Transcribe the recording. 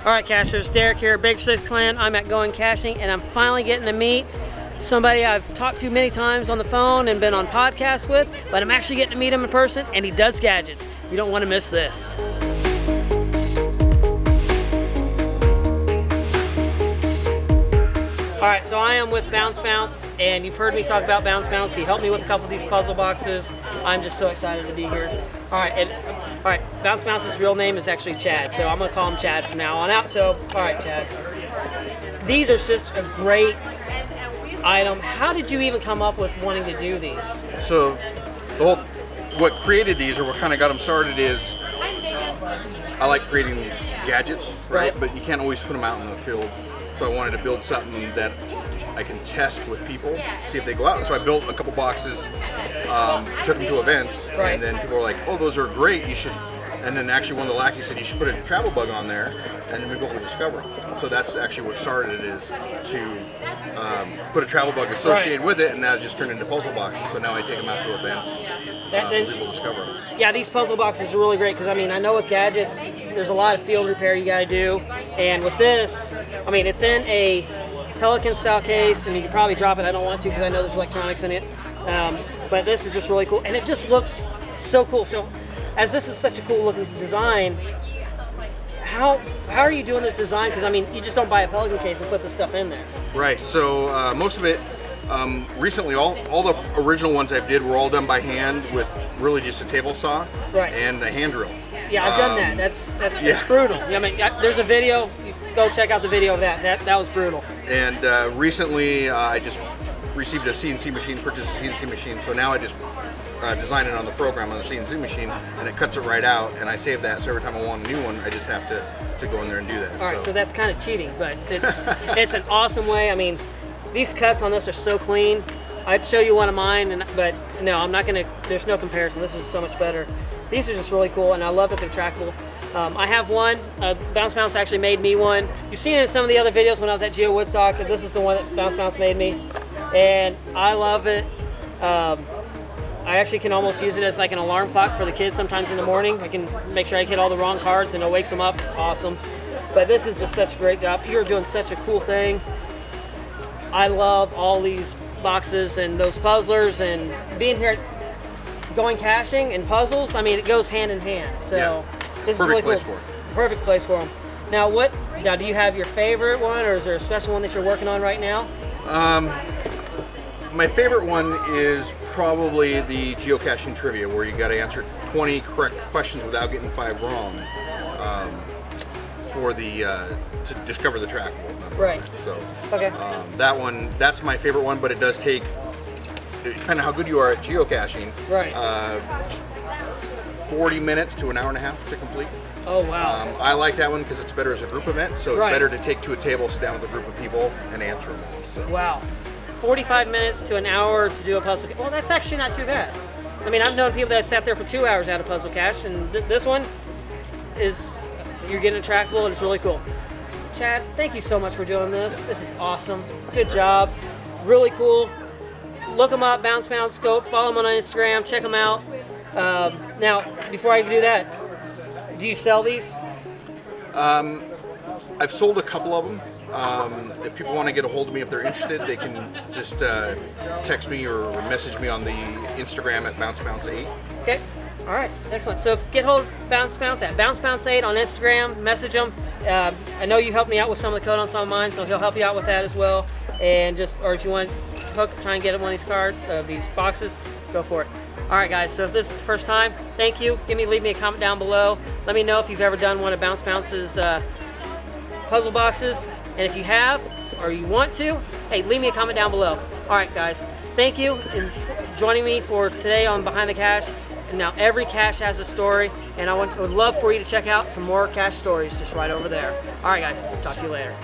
Alright Cachers, Derek here, Baker 6 Clan. I'm at Going Caching and I'm finally getting to meet somebody I've talked to many times on the phone and been on podcasts with, but I'm actually getting to meet him in person, and he does gadgets. You don't want to miss this. Alright, so I am with Bounce, and you've heard me talk about Bounce. He helped me with a couple of these puzzle boxes. I'm just so excited to be here. Alright, Bounce's real name is actually Chad, so I'm going to call him Chad from now on out. So, alright Chad. These are such a great item. How did you even come up with wanting to do these? So, what created these, or what kind of got them started, is I like creating gadgets, right? But you can't always put them out in the field. So I wanted to build something that I can test with people, see if they go out. And so I built a couple boxes, took them to events, and then people were like, "Oh, those are great. You should." And then actually one of the lackeys said, "You should put a travel bug on there," and then we go to discover. So that's actually what started it, is to put a travel bug associated with it, and now it just turned into puzzle boxes. So now I take them out to events, people discover. Yeah, these puzzle boxes are really great because I know with gadgets, there's a lot of field repair you got to do, and with this, it's in a Pelican style case, and you can probably drop it. I don't want to because I know there's electronics in it, but this is just really cool, and it just looks so cool. So, as this is such a cool looking design, how are you doing this design? Because you just don't buy a Pelican case and put this stuff in there. Right. So most of it, recently, all the original ones I did were all done by hand with really just a table saw and a hand drill. Yeah, I've done that. That's brutal. There's a video. Go check out the video of that. That was brutal. And recently, I just received a CNC machine, purchased a CNC machine. So now I just design it on the program on the CNC machine, and it cuts it right out, and I save that. So every time I want a new one, I just have to go in there and do that. All right, so that's kind of cheating, but it's an awesome way. These cuts on this are so clean. I'd show you one of mine, but no, I'm not gonna. There's no comparison. This is so much better. These are just really cool, and I love that they're trackable. I have one. Bounce actually made me one. You've seen it in some of the other videos when I was at Geo Woodstock. This is the one that Bounce made me, and I love it. I actually can almost use it as like an alarm clock for the kids sometimes in the morning. I can make sure I hit all the wrong cards and it wakes them up. It's awesome. But this is just such a great job. You're doing such a cool thing. I love all these boxes and those puzzlers, and being here Going Caching and puzzles, it goes hand in hand. So this is really cool. Perfect place for them. Now do you have your favorite one, or is there a special one that you're working on right now? My favorite one is probably the geocaching trivia, where you got to answer 20 correct questions without getting 5 wrong, for to discover the trackable. Right. So that's my favorite one, but it does take, depending on how good you are at geocaching, 40 minutes to an hour and a half to complete. Oh wow. I like that one because it's better as a group event, so it's better to take to a table, sit down with a group of people, and answer them. So. Wow. 45 minutes to an hour to do a puzzle. Well, that's actually not too bad. I've known people that have sat there for 2 hours at a puzzle cache, and this one you're getting a trackable, and it's really cool. Chad, thank you so much for doing this. This is awesome. Good job. Really cool. Look them up, Bounce Scope. Follow them on Instagram. Check them out. Now, before I do that, do you sell these? I've sold a couple of them. If people want to get a hold of me, if they're interested, they can just text me or message me on the Instagram at bounce8. Okay. All right. Excellent. So get hold of Bounce at bounce8 on Instagram. Message him. I know you helped me out with some of the code on some of mine, so he'll help you out with that as well. And or if you want to try and get one of these boxes, go for it. All right, guys. So if this is the first time, thank you. Leave me a comment down below. Let me know if you've ever done one of Bounce's puzzle boxes. And if you have, or you want to, hey, leave me a comment down below. All right, guys. Thank you for joining me for today on Behind the Cache. And now every cache has a story, and I would love for you to check out some more cache stories just right over there. All right, guys. Talk to you later.